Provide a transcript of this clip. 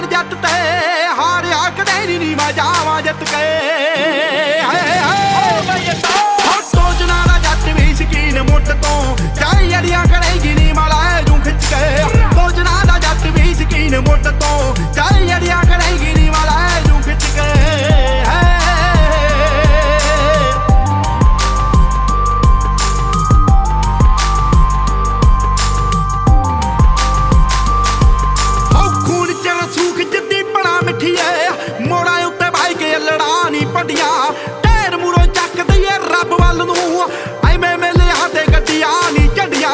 ਜੱਟ ਤੇ ਹਾਰਿਆ ਕਦੇ ਨੀ ਮੈਂ ਜਾਵਾਂ ਜਿੱਤ ਕੇ ਸੋਚਣਾ ਦਾ ਜੱਟ ਵੀ ਸ਼ਕੀਨ ਮੁੱਢ ਤੋਂ ਚਾਹੀ ਅੜੀਆਂ ਕਰੇਗੀ ਨੀ ਮਾਲਾ ਜੂ ਖਿੱਚ ਕੇ ਸੋਚਣਾ ਦਾ ਜੱਟ ਵੀ ਸ਼ਕੀਨ ਮੁੱਢ ਤੋਂ ਚਾਹੀ ਅੜੀਆਂ ਕਰੇਗੀ ਨੀ ਮਾਲਾ ਜੂ ਖਿੱਚ ਕੇ ਮੋੜਾਂ ਉੱਤੇ ਬਾਈ ਕੇ ਲੜਾ ਨੀ ਪੱਡੀਆਂ ਢੇਰ ਮੂਰੋਂ ਚੱਕ ਦਈਏ ਰੱਬ ਵੱਲ ਨੂੰ ਐਵੇਂ ਮੇਲੇ ਹੱਥੇ ਗੱਡੀਆਂ ਨੀ ਝੰਡੀਆਂ